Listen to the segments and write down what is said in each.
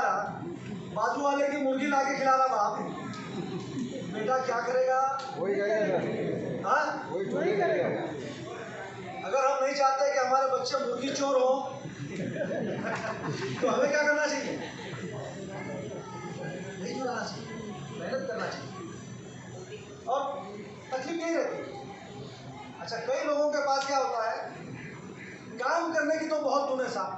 रहा, बाजू वाले की मुर्गी ला के खिला रहा बाप, बेटा क्या करेगा? वही करेगा। हाँ, वही करेगा। अगर हम नहीं चाहते कि हमारे बच्चे मुर्गी चोर हो तो हमें क्या करना चाहिए? नहीं चुराना चाहिए, मेहनत करना चाहिए और तकलीफ नहीं रहती। अच्छा, कई लोगों के पास क्या होता है, काम करने की तो बहुत गुण है साहब,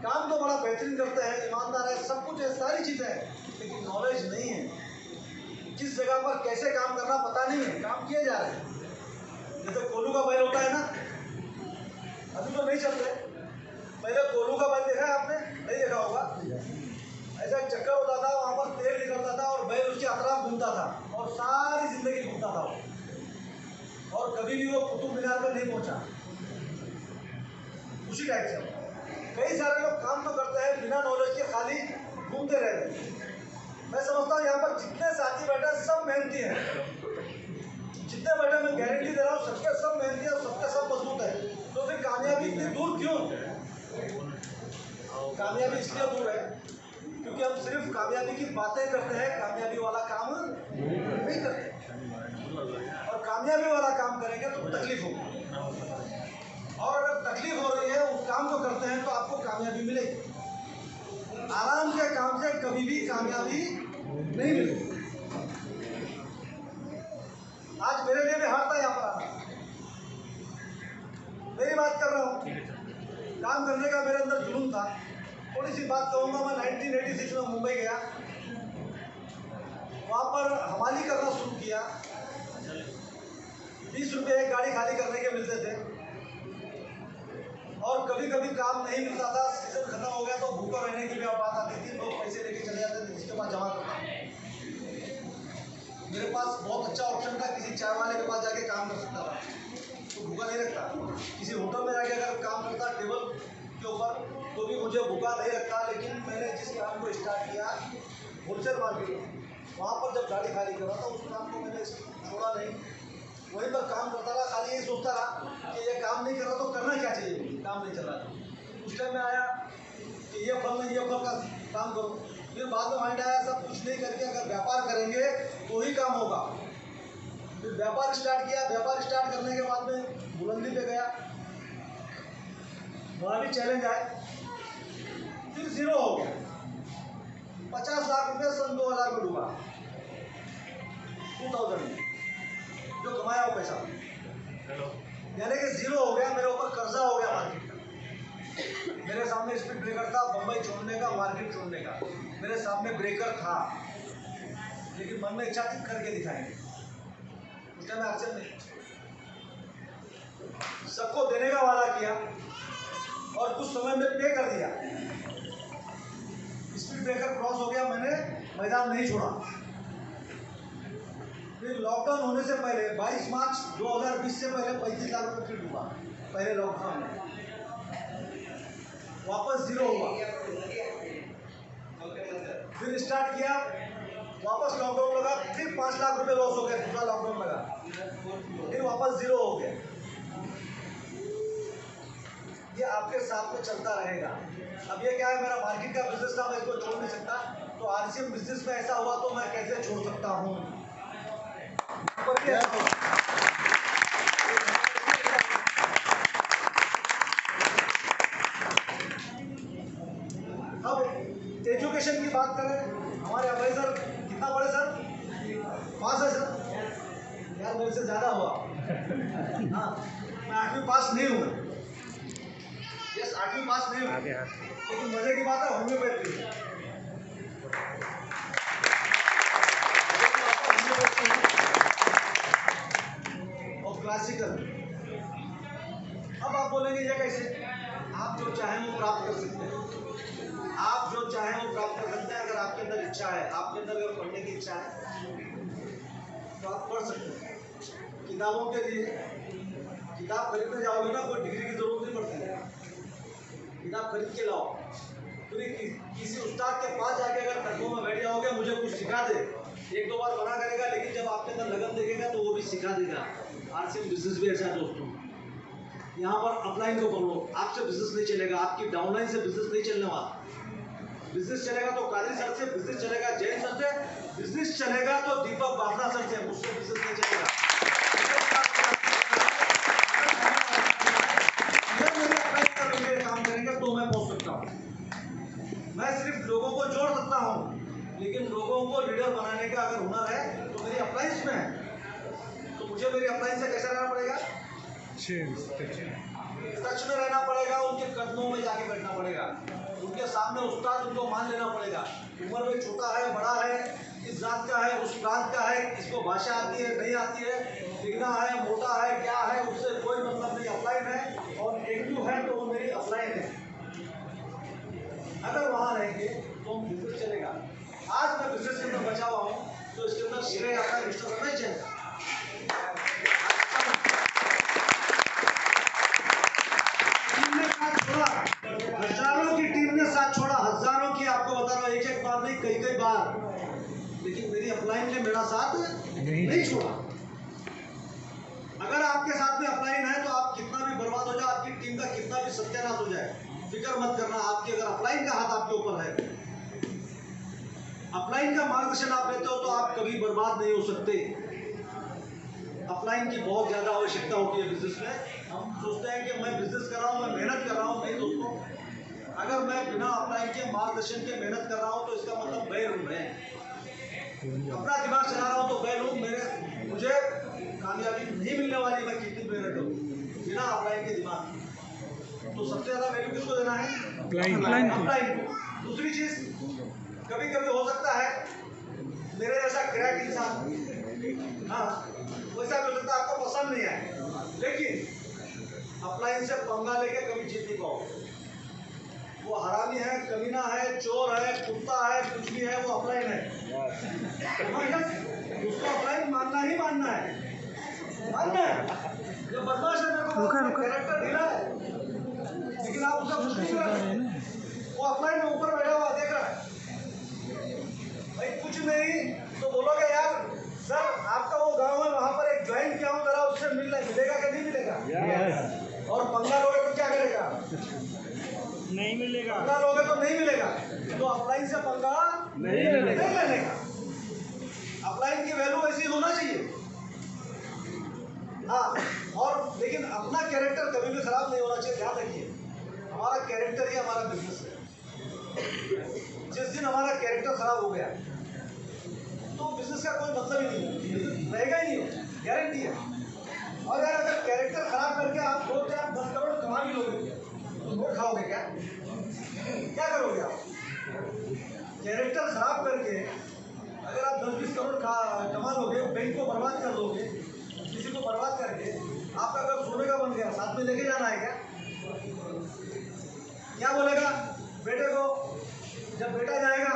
काम तो बड़ा बेहतरीन करते हैं, ईमानदार है, सब कुछ है, सारी चीज़ें हैं, लेकिन नॉलेज नहीं है। किस जगह पर कैसे काम करना पता नहीं है, काम किए जा रहे हैं। जैसे कोलू का बैल होता है ना, अभी तो नहीं चलते, पहले कोलू का बैल देखा है आपने? नहीं देखा होगा। ऐसा एक चक्कर होता था, वहाँ पर तेल निकलता था और बैल उसके अतराफ घूमता था और सारी जिंदगी घूमता था वो, और कभी भी वो कुतुब मीनार पर नहीं पहुँचा। उसी टाइप से कई सारे लोग काम तो करते हैं बिना नॉलेज के, खाली घूमते रहते हैं। मैं समझता हूँ यहाँ पर जितने साथी बैठे हैं सब मेहनती हैं, जितने बैठे मैं गारंटी दे रहा हूँ सबके सब मेहनती है, सबके सब मजबूत है। तो फिर कामयाबी इतनी दूर क्यों? कामयाबी इसलिए दूर है क्योंकि हम सिर्फ कामयाबी की बातें करते हैं, कामयाबी वाला काम नहीं करते। और कामयाबी वाला काम करेंगे तो तकलीफ होगी, और अगर तकलीफ हो रही है उस काम को करते हैं तो आपको कामयाबी मिलेगी। आराम के काम से कभी भी कामयाबी नहीं मिलेगी। आज मेरे लिए भी हार था यहाँ पर आना, मेरी बात कर रहा हूँ, काम करने का मेरे अंदर जुनून था। थोड़ी सी बात कहूँगा, मैं 1986 में मुंबई गया, वहाँ पर हमाली करना शुरू किया। 20 रुपये एक गाड़ी खाली करने के मिलते थे, और कभी कभी काम नहीं मिलता था, सीजन खत्म हो गया तो भूखा रहने की भी बात आती थी, लोग पैसे लेके चले जाते थे, जिसके पास जमा करना। मेरे पास बहुत अच्छा ऑप्शन था, किसी चाय वाले के पास जाके काम कर सकता था, तो भूखा नहीं रखता। किसी होटल में जाके अगर काम करता टेबल के ऊपर तो भी मुझे भूखा नहीं रखता। लेकिन मैंने जिस काम को स्टार्ट किया होलसेल मार्केट, वहाँ पर जब गाड़ी खाली कर रहा था उस काम को मैंने छोड़ा नहीं, वहीं पर काम करता रहा। खाली यही सोचता रहा कि ये काम नहीं कर रहा तो करना क्या चाहिए, काम नहीं चल रहा था। उस टाइम में आया कि ये फल नहीं, ये फल का काम करो। फिर बाद में माइंड आया सब कुछ नहीं करके अगर व्यापार करेंगे तो ही काम होगा। फिर व्यापार स्टार्ट किया, व्यापार स्टार्ट करने के बाद में बुलंदी पे गया, वहाँ भी चैलेंज आए, फिर जीरो हो गया। 50 लाख रुपये सन 2000 में डूबा, 2000 में जो कमाया वो पैसा, यानी कि जीरो हो गया। मेरे ऊपर कर्जा हो गया मार्केट का। मेरे सामने स्पीड ब्रेकर था, बम्बई छोड़ने का, मार्केट छोड़ने का, मेरे सामने ब्रेकर था, लेकिन मन में इच्छा थी करके दिखाएंगे। उस टाइम एक्शन नहीं, सबको देने का वादा किया और कुछ समय में पे कर दिया। स्पीड ब्रेकर क्रॉस हो गया, मैंने मैदान नहीं छोड़ा। फिर लॉकडाउन होने से पहले 22 मार्च 2020 से पहले 35 लाख रुपये फिर डूबा, पहले लॉकडाउन में। वापस जीरो हुआ, फिर स्टार्ट किया, वापस लॉकडाउन लगा, फिर 5 लाख रुपए लॉस हो गया, दूसरा लॉकडाउन लगा, फिर वापस जीरो हो गया। ये आपके साथ में चलता रहेगा। अब ये क्या है, मेरा मार्केट का बिजनेस था, मैं इसको छोड़ नहीं सकता, तो आरसीएम बिजनेस में ऐसा हुआ तो मैं कैसे छोड़ सकता हूँ। अब एजुकेशन की बात करें, हमारे अभय सर कितना पढ़े सर? 5 है सर, यार मेरे से ज़्यादा हुआ। हाँ, मैं 8वीं पास नहीं हुआ, यस 8वीं पास नहीं हुआ, लेकिन मजे की बात है होम्योपैथी और क्लासिकल। अब आप बोलेंगे ये कैसे? आप जो चाहें वो प्राप्त कर सकते हैं, आप जो चाहें वो प्राप्त कर सकते हैं। अगर आपके अंदर इच्छा है, आपके अंदर अगर पढ़ने की इच्छा है तो आप पढ़ सकते हैं। किताबों के लिए किताब खरीदने जाओगे ना, कोई डिग्री की जरूरत नहीं पड़ती है, किताब खरीद के लाओ। फिर किसी उस्ताद के पास जाके अगर तकबों में बैठ जाओगे, मुझे कुछ सिखा दे, 1-2 बार मना करेगा, लेकिन जब आपके अंदर लगन देखेगा तो वो भी सिखा देगा। आरसीएम बिजनेस भी ऐसा है दोस्तों, यहाँ पर अपलाइन को पकड़ो, आपसे बिजनेस नहीं चलेगा, आपकी डाउनलाइन से बिजनेस नहीं चलने वाला। बिजनेस चलेगा तो काली सर से, बिजनेस चलेगा जैन सर से, बिजनेस चलेगा तो दीपक बाफना सर से, मुझसे बिजनेस नहीं चलेगा। अगर मेरे अप्लाई कर मेरे काम करेंगे तो मैं पहुंच सकता हूँ। मैं सिर्फ लोगों को जोड़ सकता हूँ, लेकिन लोगों को लीडर बनाने का अगर हुनर है तो मेरी अप्लाइंस में है। तो मुझे मेरी अप्लाइंस से कैसे रहना पड़ेगा? टच में रहना पड़ेगा, उनके कदमों में जाके बैठना पड़ेगा, उनके सामने उस्ताद उनको मान लेना पड़ेगा। उम्र में छोटा है बड़ा है, इस जात का है उस प्रांत का है, इसको भाषा आती है नहीं आती है, दिखना है मोटा है क्या है, उससे कोई मतलब नहीं। अप्लाइन है और एक्टिव है तो वो मेरी अप्लाइन है। अगर वहाँ रहेंगे तो बिजनेस चलेगा। आज मैं बिजनेस के अंदर बचा हुआ हूँ तो इसके अंदर श्रेय आता है मिस्टर रमेश जैन का। हजारों की टीम ने साथ छोड़ा, हजारों की, आपको बता रहा हूँ, एक बार नहीं कई बार, लेकिन मेरी अपलाइन ने मेरा साथ नहीं छोड़ा। अगर आपके साथ में अपलाइन है तो आप कितना भी बर्बाद हो जाए, आपकी टीम का कितना भी सत्यानाश हो जाए, फिक्र मत करना। आपकी अगर अपलाइन का हाथ आपके ऊपर है, अपलाइन का मार्गदर्शन आप लेते हो तो आप कभी बर्बाद नहीं हो सकते। अपलाइन की बहुत ज्यादा आवश्यकता होती है बिजनेस में। हम सोचते हैं कि मैं बिजनेस कर रहा हूँ, मैं मेहनत कर रहा हूँ। नहीं दोस्तों, अगर मैं बिना अपलाइन के मार्गदर्शन के मेहनत कर रहा हूँ तो इसका मतलब बैरूम है। अपना दिमाग चला रहा हूँ तो बैरूम, मुझे कामयाबी नहीं मिलने वाली, मैं कितनी मेहनत करूँ बिना अपलाइन के दिमाग। तो सबसे ज्यादा वैल्यू किसको देना है? अपलाइन को। दूसरी चीज, कभी कभी हो सकता है मेरे जैसा क्रैक इंसान, हाँ वैसा भी हो सकता है आपको पसंद नहीं आए, लेकिन अपलाइन से पंगा लेके कभी जीत नहीं पाओगे। वो हरामी है, कमीना है, चोर है, कुत्ता है, कुछ भी है, वो अपलाइन है। उसको अपलाइन मानना ही मानना है, मानना है। ये बदमाश है, मेरे को कैरेक्टर ढीला है, लेकिन आप उसका कुछ नहीं कर रहे। वो अपलाइन में ऊपर बैठा हुआ देख रहा है, भाई कुछ नहीं तो बोलोगे यार सर आपका वो गांव है वहां पर एक ज्वाइन किया हूँ, जरा उससे मिलेगा कि नहीं मिलेगा? और पंगा लोगे तो क्या करेगा? नहीं मिलेगा। पंगा लोगे तो नहीं मिलेगा। तो अपलाइन से पंगा नहीं लेने का। अपलाइन की वैल्यू ऐसी होना चाहिए। हाँ, और लेकिन अपना कैरेक्टर कभी भी खराब नहीं होना चाहिए। ध्यान रखिए, हमारा कैरेक्टर ही हमारा बिजनेस है। जिस दिन हमारा कैरेक्टर खराब हो गया तो बिजनेस का कोई मतलब ही नहीं है, बिजनेस रहेगा ही नहीं, गारंटी है। और यार अगर कैरेक्टर खराब करके आप सोचते हैं आप 10 करोड़ कमा भी लोगे तो नोट खाओगे क्या? क्या करोगे आप? कैरेक्टर खराब करके अगर आप 10-20 करोड़ कमा लोगे, बैंक को बर्बाद कर लोगे, किसी को बर्बाद करके आपका घर सोने का बन गया, साथ में लेके जाना है क्या? क्या बोलेगा बेटे को? जब बेटा जाएगा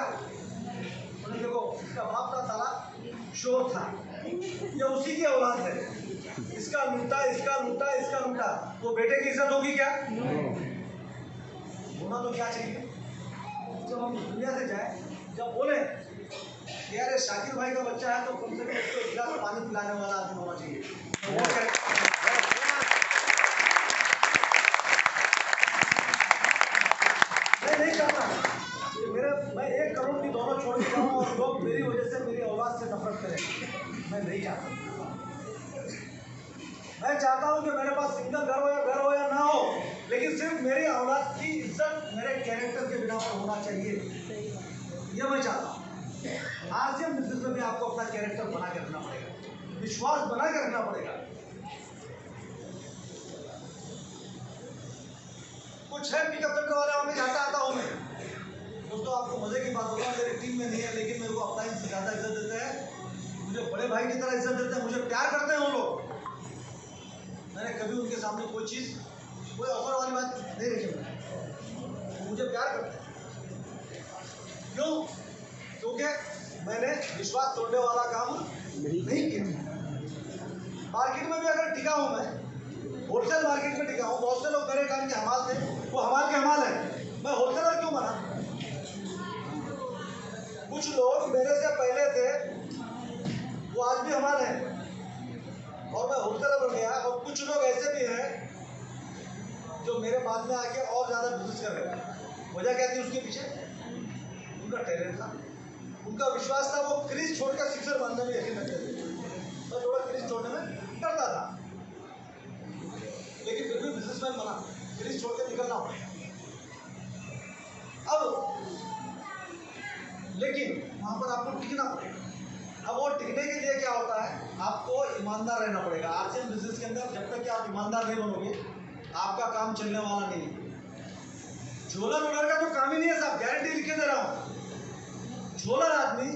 उन्हें देखो इसका बाप का साला शोर था, ये उसी की औलाद है, इसका लूटा इसका लूटा इसका लूटा, तो बेटे की इज्जत होगी क्या? होना तो क्या चाहिए? जब हम दुनिया से जाए, जब बोले यार शाकिर भाई का बच्चा है तो कम से कम उसको एक गिलास पानी पिलाने वाला आदमी होना चाहिए। मैं नहीं चाहता मैं 1 करोड़ की दोनों छोड़ के जाऊँ और लोग मेरी वजह से मेरी औलाद से नफरत करें। मैं नहीं चाहता। मैं चाहता हूँ कि मेरे पास सिंगल घर हो या ना हो, लेकिन सिर्फ मेरी औलाद की इज्जत मेरे कैरेक्टर के बिना पर होना चाहिए, ये मैं चाहता हूँ। आज से बिजनेस में भी आपको अपना कैरेक्टर बना के रखना पड़ेगा, विश्वास बना के रखना पड़ेगा। कुछ है पिकअप करने वाले वहाँ पे जाता आता हूँ मैं। दोस्तों आपको मजे की बात होगा, मेरी टीम में नहीं है, लेकिन मेरे को अपलाइन से ज़्यादा इज्जत देते हैं, मुझे बड़े भाई की तरह इज्जत देते हैं, मुझे प्यार करते हैं वो लोग। मैंने कभी उनके सामने कोई चीज़, कोई ऑफर वाली बात नहीं रखी, मैंने मुझे प्यार करते हैं। क्यों? क्योंकि मैंने विश्वास तोड़ने वाला काम नहीं किया। मार्केट में भी अगर टिका हूँ, मैं होलसेल मार्केट में टिका हूँ, बहुत से लोग मेरे काम के हमाल थे, वो हमाल के हमाल है, मैं होलसेलर क्यों बना? कुछ लोग मेरे से पहले थे, वो आज भी हमारे हैं और मैं होलसेलर बन गया। और कुछ लोग ऐसे भी हैं जो मेरे बाद में आके और ज़्यादा बिजनेस कर रहे हैं। वजह क्या थी उसके पीछे? उनका टैलेंट था, उनका विश्वास था। वो क्रीज छोड़कर सिक्सर मारने में यकीन रखते थे, तो थोड़ा क्रीज छोड़ने में डरता था, लेकिन फिर भी बिजनेसमैन बना, क्रीज छोड़ के निकलना पड़ेगा। अब लेकिन वहां पर आपको टिकना पड़ेगा। अब वो टिकने के लिए क्या होता है, आपको ईमानदार रहना पड़ेगा। आरसीएम बिजनेस के अंदर जब तक कि आप ईमानदार नहीं बनोगे, आपका काम चलने वाला नहीं है। झोलर वोलर का तो काम ही नहीं है साहब, गारंटी लिख के दे रहा हूँ। झोलर आदमी,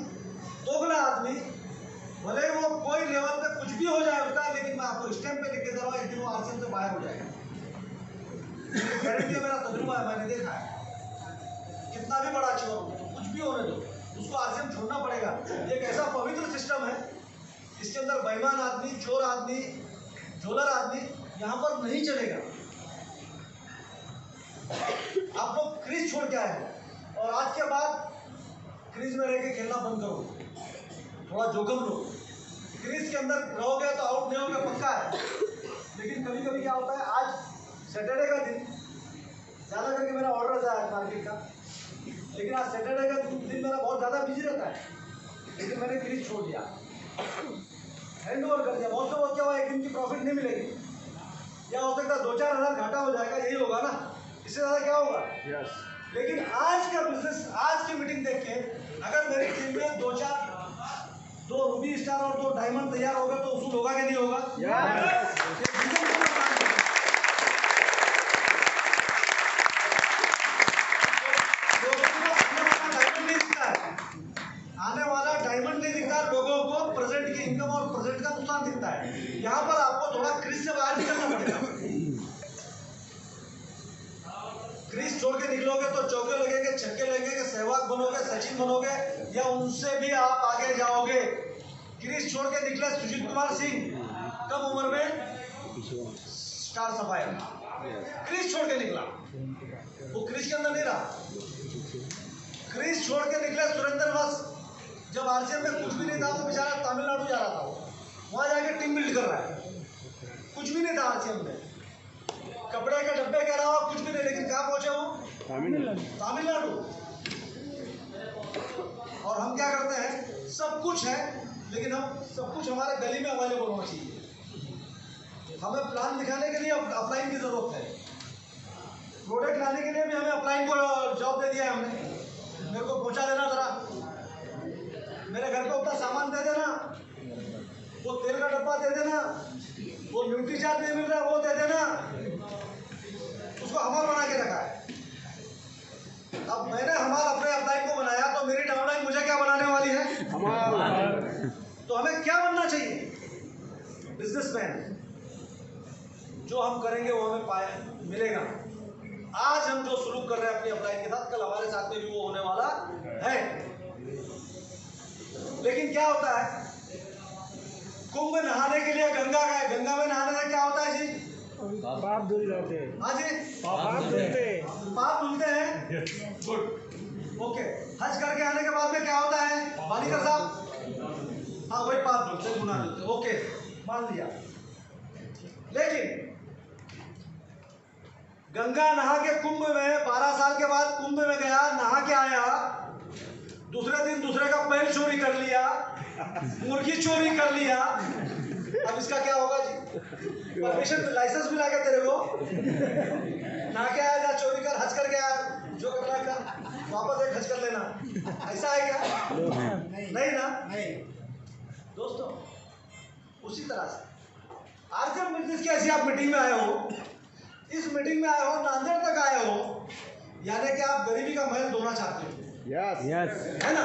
दोगला आदमी, भले वो कोई लेवल पे कुछ भी हो जाए उसका, लेकिन मैं आपको स्टैम्प पे लिख के दे रहा हूँ, एक दिन वो आरसीएम से बाहर हो जाएगा। गारंटी मेरा तजुर्बा है, मैंने देखा है। कितना भी बड़ा चोर हो, कुछ भी होने दो, उसको आरसीएम छोड़ना पड़ेगा। एक ऐसा पवित्र सिस्टम है, इसके अंदर बेईमान आदमी, चोर आदमी, झोलर आदमी यहाँ पर नहीं चलेगा। आप लोग क्रीज छोड़ के आए हो, और आज के बाद क्रीज में रह के खेलना बंद करो, थोड़ा जोखिम लो। क्रीज के अंदर रहोगे तो आउट नहीं होगे पक्का है, लेकिन कभी कभी क्या होता है, आज सैटरडे का दिन ज़्यादा करके मेरा ऑर्डर आया मार्केट का, लेकिन आज सैटरडे का दिन मेरा बहुत ज़्यादा बिजी रहता है, लेकिन मैंने क्रीज छोड़ दिया, हैंड ओवर कर दिया। बहुत से बहुत क्या हुआ, एक दिन की प्रॉफिट नहीं मिलेगी, या हो सकता है 2-4 हज़ार घाटा हो जाएगा, यही होगा ना, इससे ज़्यादा क्या होगा। लेकिन आज का बिजनेस, आज की मीटिंग देख के अगर मेरी टीम में 2 रूबी स्टार और 2 डायमंड तैयार होगा तो उसूल होगा कि नहीं होगा। आने वाला डायमंड नहीं दिखता लोगों को, प्रेजेंट की इनकम और प्रेजेंट का नुकसान दिखता है। यहाँ पर आपको थोड़ा क्रीज से बाहर निकलना पड़ेगा। क्रीज छोड़ के निकलोगे तो चौके लगेंगे, छक्के लगेंगे, सहवाग बनोगे, सचिन बनोगे, या उनसे भी आप आगे जाओगे। क्रीज छोड़ के निकले सुजीत कुमार सिंह, कम उम्र में स्टार सफायर, क्रीज छोड़ के निकला, वो क्रीज के अंदर नहीं रहा। क्रीज छोड़ के निकले सुरेंद्र बस, जब आरसीएम में कुछ भी नहीं था, वो बेचारा तमिलनाडु जा रहा था, वहाँ जाके टीम बिल्ड कर रहा है। कुछ भी नहीं था आरसीएम में, कपड़े के डब्बे कह रहा हो, कुछ भी नहीं, लेकिन कहाँ पहुंचे वो, तमिलनाडु। और हम क्या करते हैं, सब कुछ है, लेकिन हम सब कुछ हमारे गली में अवेलेबल होना चाहिए। हमें प्लान दिखाने के लिए अपलाइन की जरूरत है, प्रोडक्ट लाने के लिए भी हमें अपलाइन को जॉब दे दिया है हमने, मेरे को पहुंचा देना जरा, मेरे घर पे उतना सामान दे देना, वो तेल का डब्बा दे देना, वो न्यूट्री चार्ज नहीं मिल रहा है वो दे देना, उसको हमार बना के रखा है। अब मैंने हमार अपने अपलाइन को बनाया, तो मेरी डाउनलाइन मुझे क्या बनाने वाली है, हमार। तो हमें क्या बनना चाहिए, बिजनेसमैन। जो हम करेंगे वो हमें मिलेगा। आज हम जो शुरू कर रहे हैं अपनी अपलाइन के साथ, कल हमारे साथ में भी वो होने वाला है। लेकिन क्या होता है, कुंभ नहाने के लिए गंगा गए, गंगा में नहाने से क्या होता है जी, पाप धुल जाते हैं। हाँ जी, पाप धुलते हैं, पाप धुलते हैं, गुड, ओके। हज करके आने के बाद में क्या होता है वालिकर साहब, हाँ वही पाप धुलते, गुनाह धुलते, ओके मान लिया। लेकिन गंगा नहा के कुंभ में 12 साल के बाद कुंभ में गया, नहा के आया, दूसरे दिन दूसरे का पैर चोरी कर लिया, मुर्गी चोरी कर लिया, अब इसका क्या होगा जी, परमिशन लाइसेंस मिला के तेरे को, नहा के आया, जा चोरी कर, हज कर गया, जो करना है कर, वापस एक हज कर लेना, ऐसा है क्या, नहीं ना। दोस्तों उसी तरह से आरसीएम बिजनेस की ऐसी आप मीटिंग में आए हो, इस मीटिंग में आए हो, नांदेड़ तक आए हो, यानी कि आप गरीबी का महल धोना चाहते हो, यस यस, है ना,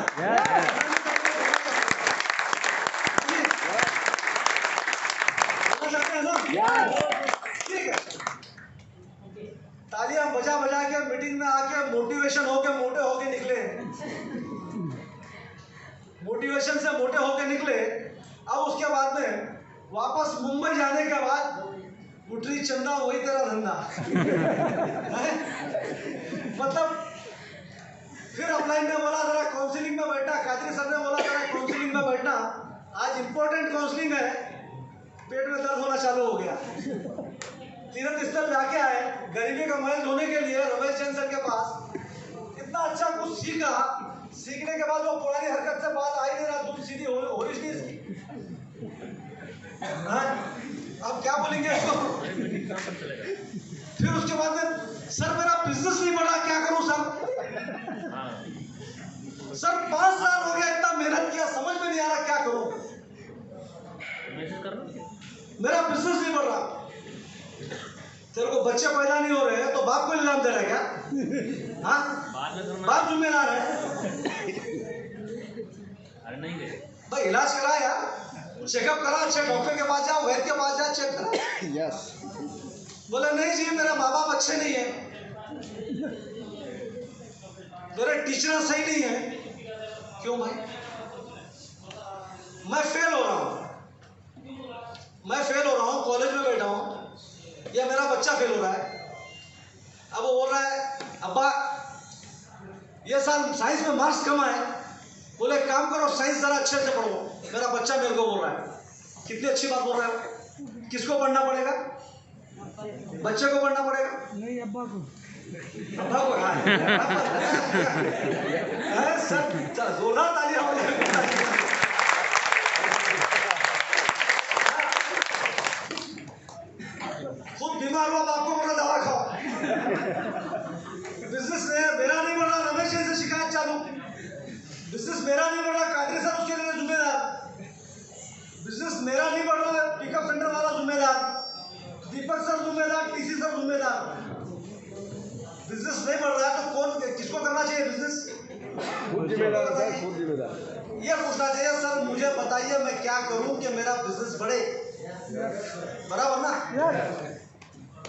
चाहते हैं ना, ठीक है। तालियां बजा बजा के मीटिंग में आके मोटिवेशन होके मोटे होके निकले, मोटिवेशन से मोटे होके निकले। अब उसके बाद में वापस मुंबई जाने के बाद गुटरी चंदा वही तेरा धंधा मतलब फिर अपलाइन ने बोला जरा काउंसलिंग में बैठा, कादरी सर ने बोला जरा काउंसलिंग में बैठना, आज इंपॉर्टेंट काउंसलिंग है, पेट में दर्द होना चालू हो गया। तीर्थ स्थल जाके आए गरीबी का महल धोने के लिए रमेश चंद्र सर के पास, इतना अच्छा कुछ सीखा, सीखने के बाद वो पुरानी हरकत से बात आ ही नहीं रहा, दूध सीधी हो रही नहीं इसकी। हाँ? अब क्या बोलेंगे इसको? फिर उसके बाद में सर मेरा बिजनेस नहीं बढ़ा, क्या करूं सर? सर 5 साल हो गया, इतना मेहनत किया, समझ में नहीं आ रहा क्या करूं? मेरा बिजनेस नहीं बढ़ रहा। तेरे को बच्चे पैदा नहीं हो रहे हैं तो बाप को इल्जाम दे रहा है क्या? हाँ? बाप जिम्मेदार है। अरे नहीं गए भाई इलाज करा यार, चेकअप करा, अच्छे डॉक्टर के पास जाओ, वैद्य के पास जाओ, चेक करा। यस। बोले नहीं जी मेरा माँ बाप अच्छे नहीं है, मेरे टीचर सही नहीं है। क्यों भाई? मैं फेल हो रहा हूँ, कॉलेज में बैठा हूँ, या मेरा बच्चा फेल हो रहा है। अब वो बोल रहा है अब्बा ये साल साइंस में मार्क्स कम आए, बोले काम करो साइंस जरा अच्छे से पढ़ो। मेरा बच्चा मेरे को बोल रहा है, कितनी अच्छी बात बोल रहा है। किसको पढ़ना पड़ेगा? बच्चे को पढ़ना पड़ेगा? नहीं अब्बा को। अब्बा को? हाँ सर जोरदार तालियां हो जाए। खुद बीमार हुआ, आपको बोला दवा खाओ। बिजनेस मेरा नहीं बढ़ रहा, रमेश जी से शिकायत चालू। बिजनेस मेरा नहीं बढ़ रहा, कादरी सर उसके लिए जिम्मेदार। बिजनेस मेरा नहीं बढ़ रहा, पिकअप सेंटर वाला जिम्मेदार, दीपक सर जिम्मेदार, टीसी सर जिम्मेदार। बिजनेस नहीं बढ़ रहा है तो कौन किसको करना चाहिए बिजनेस? खुद जिम्मेदार सर, खुद जिम्मेदार। ये पूछना चाहिए सर मुझे बताइए मैं क्या करूं कि मेरा बिजनेस बढ़े। बराबर ना?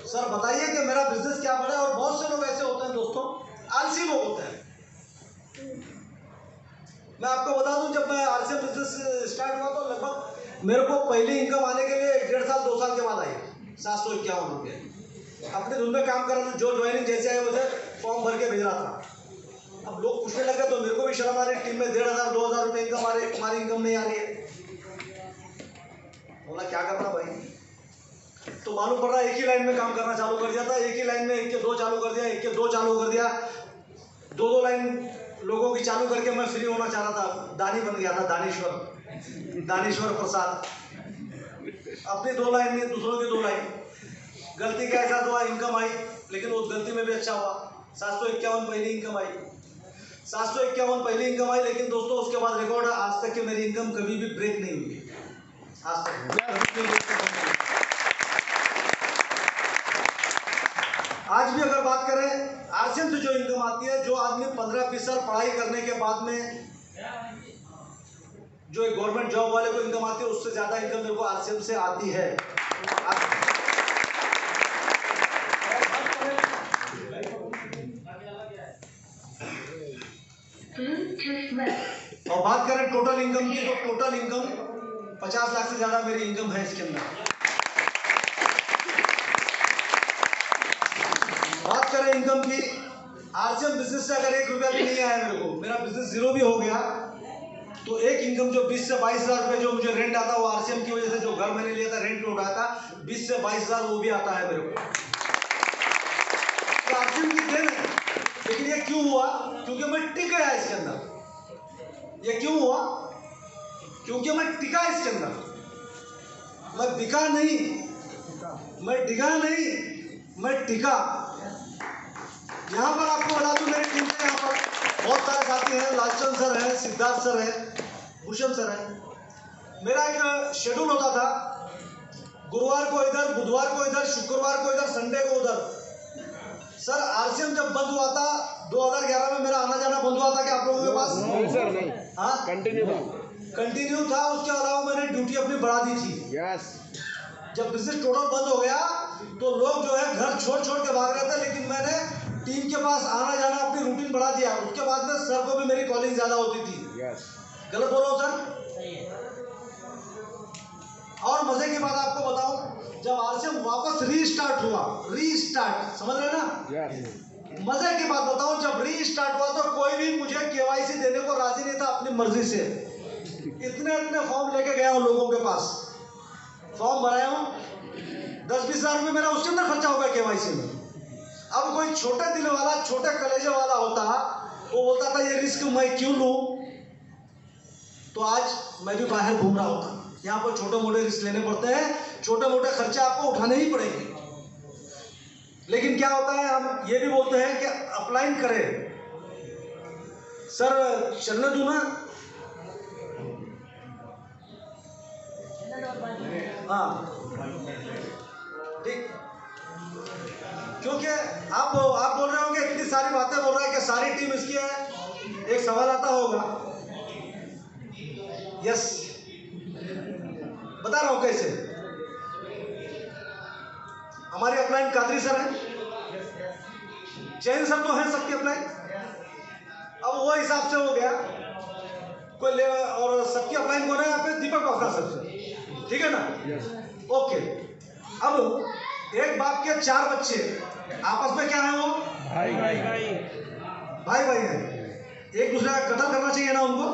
सर बताइए कि मेरा बिजनेस क्या बढ़े। और बहुत से लोग ऐसे होते हैं दोस्तों, आलसी लोग होते हैं। मैं आपको बता दूं जब मैं आरसीएम बिजनेस स्टार्ट हुआ तो लगभग मेरे को पहली इनकम आने के लिए 1.5 साल 2 साल के बाद आई 751 रुपये। अपने धुन में काम कर रहा था, जो ज्वाइनिंग जैसे आए मुझे फॉर्म भर के भेज रहा था। अब लोग पूछने लगे तो मेरे को भी शर्म आ रही, टीम में 1,500 2,000 रुपये इनकम आ रही है, तुम्हारी इनकम नहीं आ रही है। बोला क्या करना भाई? तो मालूम पड़ रहा है एक ही लाइन में काम करना चालू कर दिया था। एक ही लाइन में 1 के 2 चालू कर दिया, 1 के 2 चालू कर दिया, 2 लाइन लोगों की चालू करके मैं फ्री होना चाह रहा था। दानी बन गया था, दानेश्वर प्रसाद। अपनी 2 लाइन में दूसरों की 2 लाइन। गलती का ऐसा हुआ, इनकम आई, लेकिन उस गलती में भी अच्छा हुआ। 751 पहली इनकम आई, 751 पहली इनकम आई। लेकिन दोस्तों उसके बाद रिकॉर्ड आज तक की मेरी इनकम कभी भी ब्रेक नहीं हुई आज तक। आज भी अगर बात करें आरसीएम से जो इनकम आती है, जो आदमी 15-20 साल पढ़ाई करने के बाद में जो एक गवर्नमेंट जॉब वाले को इनकम आती है, उससे ज्यादा इनकम मेरे को आरसीएम से आती है। और बात करें टोटल इनकम की, तो टोटल इनकम 50 लाख से ज्यादा मेरी इनकम है इसके अंदर। बात करें इनकम की, आरसीएम बिजनेस से अगर 1 रुपया भी नहीं आया मेरे को, मेरा बिजनेस जीरो भी हो गया, तो एक इनकम जो 20 से 22 हजार रुपये जो मुझे रेंट आता है, वो आरसीएम की वजह से जो घर मैंने लिया था रेंट पे उठाया था, 20 से 22 हजार वो भी आता है मेरे को। तो आरसीएम की देन है। लेकिन ये क्यों हुआ? क्योंकि मैं टिक गया इसके अंदर। ये क्यों हुआ? क्योंकि मैं टिका इसके अंदर। मैं बिका नहीं, मैं डिगा नहीं, मैं टिका। यहाँ पर आपको बता दूं मेरी टीम में यहाँ पर बहुत सारे साथी हैं, लालचंद सर हैं, सिद्धार्थ सर हैं, भूषण सर हैं। मेरा एक शेड्यूल होता था, गुरुवार को इधर, बुधवार को इधर, शुक्रवार को इधर, संडे को उधर। सर आरसीएम जब बंद हुआ था 2011 में, मेरा आना जाना बंद हुआ था क्या आप लोगों के पास? नहीं सर, नहीं। हाँ कंटिन्यू था। उसके अलावा मैंने ड्यूटी अपनी बढ़ा दी थी। यस। जब बिजनेस टोटल बंद हो गया तो लोग जो है घर छोड़ के भाग रहे थे, लेकिन मैंने टीम के पास आना जाना अपनी रूटीन बढ़ा दिया। उसके बाद में सर को भी मेरी कॉलिंग ज्यादा होती थी। गलत बोल रहा हूँ सर? और मजे की बात आपको बताऊं, जब आरसीएम वापस रीस्टार्ट हुआ, समझ रहे ना? मजे की बात बताऊं, जब रीस्टार्ट हुआ तो कोई भी मुझे केवाईसी देने को राजी नहीं था अपनी मर्जी से। इतने फॉर्म लेके गया हूं लोगों के पास, फॉर्म भराया हूं, 10-20 हजार रुपये मेरा उसके अंदर खर्चा हो गया केवाईसी में। अब कोई छोटे दिल वाला, छोटे कलेजे वाला होता वो बोलता था ये रिस्क मैं क्यों लूं, तो आज मैं भी बाहर घूम रहा होता। यहाँ पर छोटे मोटे रिस्क लेने पड़ते हैं, छोटे मोटे खर्चे आपको उठाने ही पड़ेंगे। लेकिन क्या होता है, हम ये भी बोलते हैं कि अपलाइन करें। सर चलने दूं ना? हाँ ठीक, क्योंकि आप बोल रहे होंगे इतनी सारी बातें बोल रहे हैं कि सारी टीम इसकी है। एक सवाल आता होगा, यस बता रहा हूं कैसे। हमारे अपलाइन कादरी सर हैं, जैन सर तो हैं सबके अपलाइन। अब वो हिसाब से हो गया कोई ले, और सबकी अपलाइन कौन है यहाँ पे? दीपक बाबा सर, ठीक है ना? ओके। अब एक बाप के 4 बच्चे आपस में क्या है, वो भाई भाई भाई हैं, एक दूसरे का कत्ल करना चाहिए ना उनको?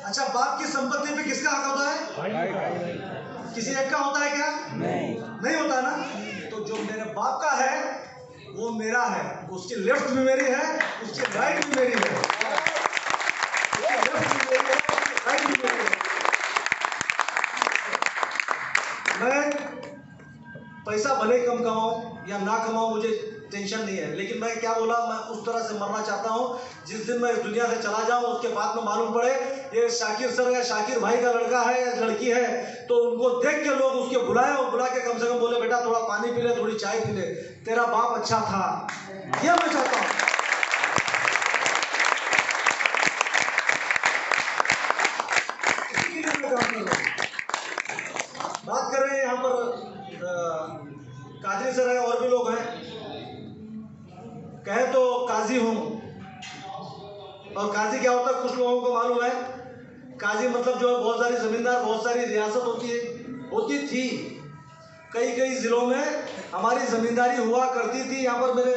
अच्छा, बाप की संपत्ति पे किसका हक होता है? किसी एक का होता है क्या? नहीं होता ना। तो जो मेरे बाप का है वो मेरा है, उसकी लेफ्ट भी मेरी है, उसकी राइट भी मेरी है, लेफ्ट भी मेरी है, राइट भी मेरी है। मैं पैसा भले कम कमाऊं या ना कमाऊं, मुझे टेंशन नहीं है, लेकिन मैं क्या बोला, मैं उस तरह से मरना चाहता हूं जिस दिन मैं इस दुनिया से चला जाऊं उसके बाद में मालूम पड़े ये शाकिर सर या शाकिर भाई का लड़का है या लड़की है, तो उनको देख के लोग उसके बुलाए और बुला के कम से कम बोले बेटा थोड़ा पानी पी ले, थोड़ी चाय पी ले, तेरा बाप अच्छा था। ये मैं चाहता हूँ। बात कर रहे हैं यहाँ पर कादरी सर है, और भी लोग हैं, कहे तो काजी हूं। और काजी क्या होता है कुछ लोगों को मालूम है, काजी मतलब जो है बहुत सारी जमींदार, बहुत सारी रियासत होती थी। कई जिलों में हमारी जमींदारी हुआ करती थी। यहाँ पर मेरे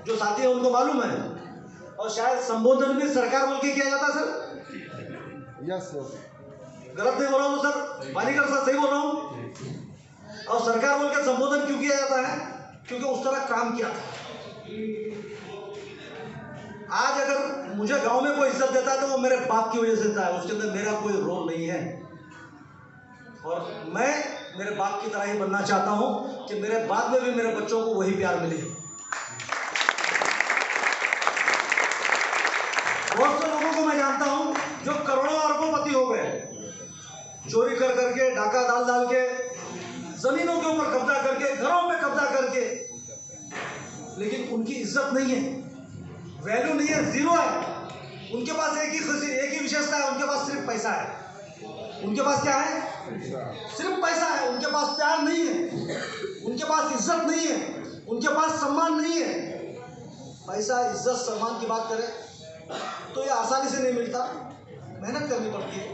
जो साथी हैं उनको मालूम है। और शायद संबोधन भी सरकार बोल के किया जाता है सर? यस गलत नहीं बोल रहा हूँ सर? पानीकर सर सही बोल रहा हूँ? और सरकार बोल के संबोधन क्यों किया जाता है? क्योंकि उस तरह काम किया था। आज अगर मुझे गांव में कोई इज्जत देता है तो वो मेरे बाप की वजह से देता है, उसके अंदर मेरा कोई रोल नहीं है। और मैं मेरे बाप की तरह ही बनना चाहता हूं कि मेरे बाद में भी मेरे बच्चों को वही प्यार मिले। बहुत से लोगों को मैं जानता हूं जो करोड़ों अरबोंपति हो गए, चोरी कर करके, डाका डाल के, जमीनों के ऊपर कब्जा करके, घरों में कब्जा करके, लेकिन उनकी इज्जत नहीं है, वैल्यू नहीं है, जीरो है। उनके पास एक ही विशेषता है, उनके पास सिर्फ पैसा है। उनके पास क्या है? सिर्फ पैसा है। उनके पास प्यार नहीं है, उनके पास इज्जत नहीं है, उनके पास सम्मान नहीं है। पैसा, इज्जत, सम्मान की बात करें तो ये आसानी से नहीं मिलता, मेहनत करनी पड़ती है।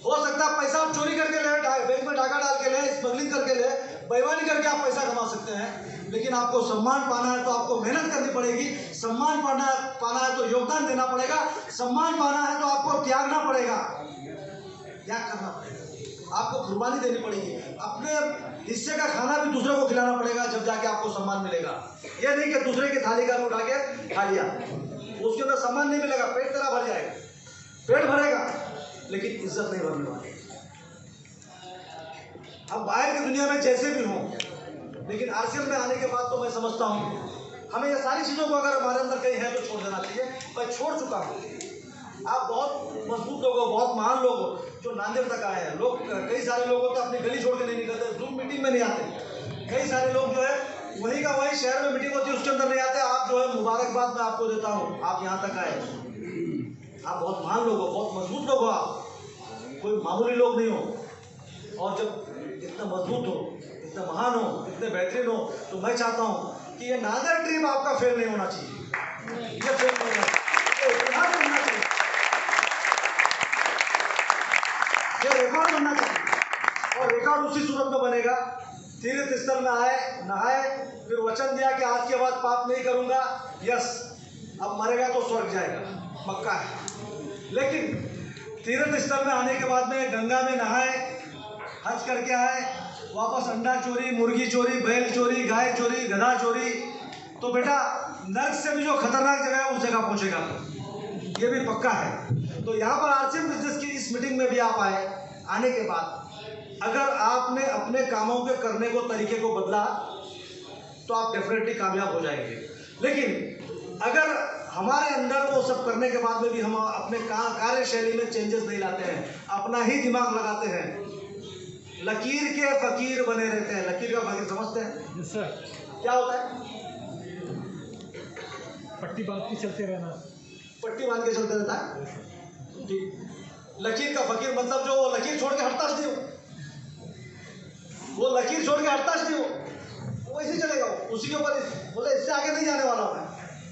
हो सकता है पैसा आप चोरी करके ले, बैंक में डाका डाल के ले, स्मगलिंग करके ले, बेईमानी करके आप पैसा कमा सकते हैं, लेकिन आपको सम्मान पाना है तो आपको मेहनत करनी पड़ेगी। सम्मान पाना है तो योगदान देना पड़ेगा। सम्मान पाना है तो आपको त्यागना पड़ेगा, त्याग करना पड़ेगा, आपको कुर्बानी देनी पड़ेगी। अपने हिस्से का खाना भी दूसरे को खिलाना पड़ेगा, जब जाके आपको सम्मान मिलेगा। यह नहीं कि दूसरे की थाली का उठा के खा लिया, उसके अंदर सम्मान नहीं मिलेगा। पेट तेरा भर जाएगा, पेट भरेगा, लेकिन इज्जत नहीं भरने वाली। अब बाहर की दुनिया में जैसे भी हो, लेकिन आरसीएम में आने के बाद तो मैं समझता हूँ हमें ये सारी चीज़ों को अगर हमारे अंदर कहीं है तो छोड़ देना चाहिए। मैं छोड़ चुका हूँ। आप बहुत मजबूत लोग हो, बहुत महान लोग हो जो नांदेड़ तक आए हैं। लोग, कई सारे लोग तो अपनी गली छोड़ के नहीं निकलते, जूम मीटिंग में नहीं आते। कई सारे लोग जो है वहीं का वहीं शहर में मीटिंग होती है उसके अंदर नहीं आते। आप जो है मुबारकबाद मैं आपको देता हूँ, आप यहाँ तक आए। आप बहुत महान लोग हो, बहुत मजबूत लोग हो, आप कोई मामूली लोग नहीं हो। और जब इतना मजबूत हो, इतना महान हो, इतने बेहतरीन हो, तो मैं चाहता हूँ कि ये नांदेड़ ट्रिप आपका फेल नहीं होना चाहिए। ये फेल नहीं होना चाहिए, इतिहास बनना चाहिए, ये रिकॉर्ड बनना चाहिए। और रिकॉर्ड उसी सूरत में बनेगा, तीर्थ स्थल में आए, नहाए, फिर वचन दिया कि आज के बाद पाप नहीं करूंगा। यस, अब मरेगा तो स्वर्ग जाएगा, पक्का है। लेकिन तीर्थ स्थल में आने के बाद में गंगा में नहाए, हज करके आए, वापस अंडा चोरी, मुर्गी चोरी, बैल चोरी, गाय चोरी, गधा चोरी, तो बेटा नर्क से भी जो खतरनाक जगह है उस जगह पहुंचेगा, ये भी पक्का है। तो यहाँ पर आरसीएम बिजनेस की इस मीटिंग में भी आप आए। आने के बाद अगर आपने अपने कामों के करने को तरीके को बदला तो आप डेफिनेटली कामयाब हो जाएंगे। लेकिन अगर हमारे अंदर वो सब करने के बाद में भी हम अपने कार्यशैली में चेंजेस नहीं लाते हैं, अपना ही दिमाग लगाते हैं, लकीर के फकीर बने रहते हैं। लकीर का फकीर समझते हैं? Yes sir. क्या होता है? पट्टी बांध के चलते रहना। पट्टी बांध के चलते रहता है। ठीक। लकीर का फकीर मतलब जो लकीर छोड़ के हटता नहीं हो, वो लकीर छोड़ के हटता नहीं हो, वो ऐसे चलेगा, उसी के ऊपर बोले इससे आगे नहीं जाने वाला मैं।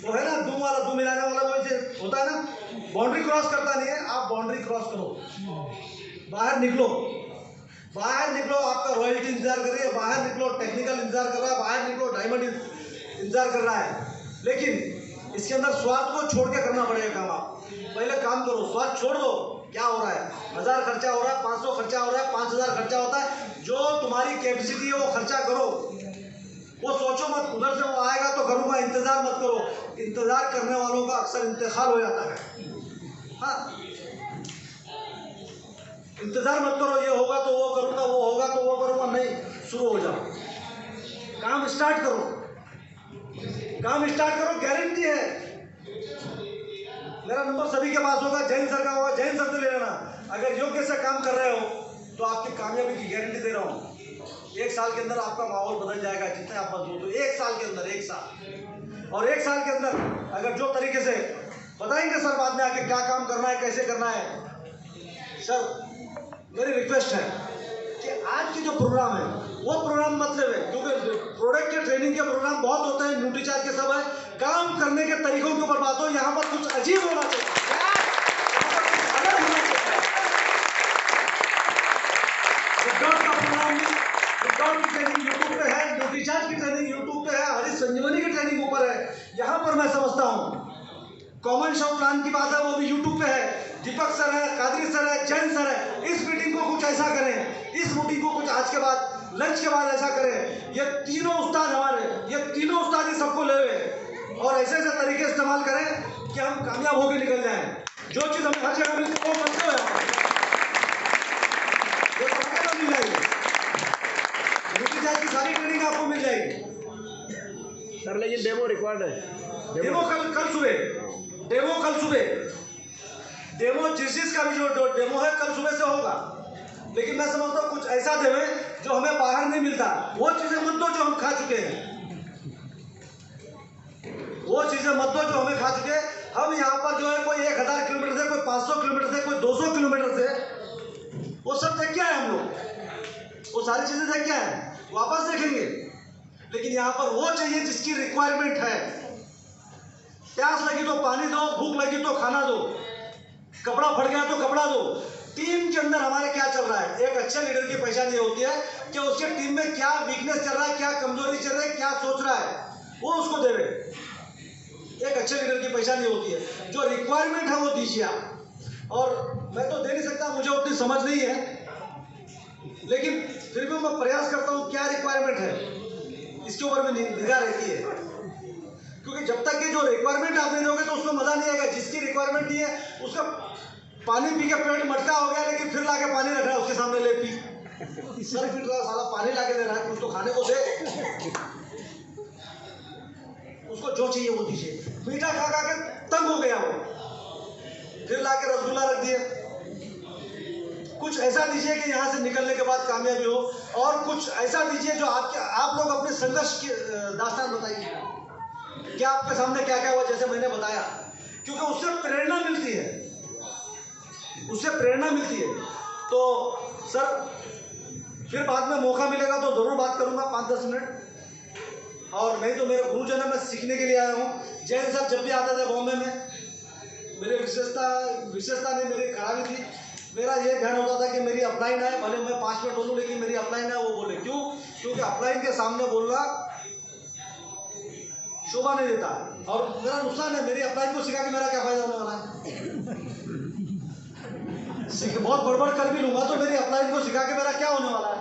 वो है ना दूम वाला, दूम मिलाने वाला, वो ऐसे होता है ना, बाउंड्री क्रॉस करता नहीं है। आप बाउंड्री क्रॉस करो, बाहर निकलो, बाहर निकलो। आपका रॉयल्टी इंतजार कर रही है, बाहर निकलो। टेक्निकल इंतजार कर रहा है, बाहर निकलो। डायमंड इंतजार कर रहा है। लेकिन इसके अंदर स्वार्थ को छोड़ के करना पड़ेगा काम। आप पहले काम करो, स्वार्थ छोड़ दो। क्या हो रहा है? 1000 खर्चा हो रहा है, 500 खर्चा हो रहा है, 5000 खर्चा होता है, जो तुम्हारी कैपेसिटी है वो खर्चा करो। वो सोचो मत उधर से वो आएगा तो करूँगा, इंतजार मत करो। इंतजार करने वालों का अक्सर इंतकाल हो जाता है। हाँ, इंतजार मत करो, ये होगा तो वो करूँगा, वो होगा तो वो करूँगा, नहीं, शुरू हो जाओ, काम स्टार्ट करो, काम स्टार्ट करो। गारंटी है, मेरा नंबर सभी के पास होगा, जैन सर का होगा, जैन सर से ले लेना। अगर योग्य से काम कर रहे हो तो आपकी कामयाबी की गारंटी दे रहा हूँ। 1 साल के अंदर आपका माहौल बदल जाएगा, जितने आप मजबूत हो। 1 साल के अंदर, 1 साल। और 1 साल के अंदर अगर जो तरीके से बताएंगे सर बाद में आके क्या काम करना है, कैसे करना है। सर मेरी रिक्वेस्ट है कि आज की जो प्रोग्राम है वो प्रोग्राम मतलब है, क्योंकि प्रोडक्ट के ट्रेनिंग के प्रोग्राम बहुत होते हैं, न्यूट्रीचार्ज के सब है। काम करने के तरीकों के ऊपर बात हो। यहाँ पर कुछ अजीब होना चाहिए, अलग होना चाहिए। विदाउट का प्रोग्राम भी, विदाउट की ट्रेनिंग यूट्यूब पे है, न्यूट्रीचार्ज की ट्रेनिंग यूट्यूब पे है, हरी संजीवनी की ट्रेनिंग ऊपर है। यहाँ पर मैं समझता हूँ कॉमन शॉप प्लान की बात है, वो भी यूट्यूब पे है। दीपक सर है, कादरी सर है, जैन सर है। इस मीटिंग को कुछ ऐसा करें, इस मीटिंग को कुछ आज के बाद लंच के बाद ऐसा करें। ये तीनों उस्ताद हमारे, ये तीनों उस्ताद ही सबको ले और ऐसे ऐसे तरीके इस्तेमाल करें कि हम कामयाब होकर निकल जाएं। जो चीज़ हमें हर जगह मिलती है वो करते हुए वो सबको मिल जाएगी। न्यूट्रीचार्ज की सारी ट्रेनिंग आपको मिल जाएगी सर, लेकिन डेमो रिक्वायर्ड है। डेमो कल सुबह, डेमो कल सुबह, डेमो जिस चीज़ का भी जो डेमो है कल सुबह से होगा। लेकिन मैं समझता हूँ कुछ ऐसा देवें जो हमें बाहर नहीं मिलता। वो चीज़ें मत दो जो हम खा चुके हैं, वो चीज़ें मत दो जो हमें खा चुके हैं। हम यहाँ पर जो है कोई 1000 किलोमीटर से, कोई 500 किलोमीटर से, कोई 200 किलोमीटर से, वो सब देख क्या है हम लोग, वो सारी चीज़ें देख क्या है, वापस देखेंगे। लेकिन यहाँ पर वो चाहिए जिसकी रिक्वायरमेंट है। प्यास लगी तो पानी दो, भूख लगी तो खाना दो, कपड़ा फट गया तो कपड़ा दो। टीम के अंदर हमारे क्या चल रहा है, एक अच्छे लीडर की पहचान ये होती है कि उसके टीम में क्या वीकनेस चल रहा है, क्या कमजोरी चल रही है, क्या सोच रहा है, वो उसको देवे। एक अच्छे लीडर की पहचान ये होती है, जो रिक्वायरमेंट है वो दीजिए आप। और मैं तो दे नहीं सकता, मुझे उतनी समझ नहीं है, लेकिन फिर भी मैं प्रयास करता हूँ क्या रिक्वायरमेंट है, इसके ऊपर भी निगाह रहती है। क्योंकि जब तक ये जो रिक्वायरमेंट आप नहीं दोगे तो उसमें मजा नहीं आएगा। जिसकी रिक्वायरमेंट नहीं है उसका पानी पी के पेट मटका हो गया, लेकिन फिर लाके पानी रख रहा है उसके सामने, ले पी, सर फिर साला पानी लाके दे रहा है, कुछ तो खाने को दे, उसको जो चाहिए वो दीजिए। मीठा खा खा के तंग हो गया वो, फिर लाके रसगुल्ला रख दिए। कुछ ऐसा दीजिए कि यहाँ से निकलने के बाद कामयाबी हो, और कुछ ऐसा दीजिए जो आप लोग अपने संघर्ष की दास्तान बताइए कि आपके सामने क्या क्या हुआ, जैसे मैंने बताया, क्योंकि उससे प्रेरणा मिलती है, उससे प्रेरणा मिलती है। तो सर फिर बाद में मौका मिलेगा तो ज़रूर बात करूंगा 5-10 मिनट, और नहीं तो मेरे गुरुजन है, मैं सीखने के लिए आया हूँ। जैन सर जब भी आते थे बॉम्बे में, मेरी विशेषता नहीं, मेरी खराबी थी, मेरा ये ध्यान होता था कि मेरी अपलाइन है, भले मैं 5 मिनट बोलूँ लेकिन मेरी अपलाइन है वो बोले। क्यों? क्योंकि अपलाइन के सामने बोलना शोभा नहीं देता, और मेरा नुकसान है। मेरी अपलाइन को सिखा के मेरा क्या फायदा होने वाला है? बहुत बड़बड़ कर भी लूंगा तो मेरी अपलाइन को सिखा के मेरा क्या होने वाला है?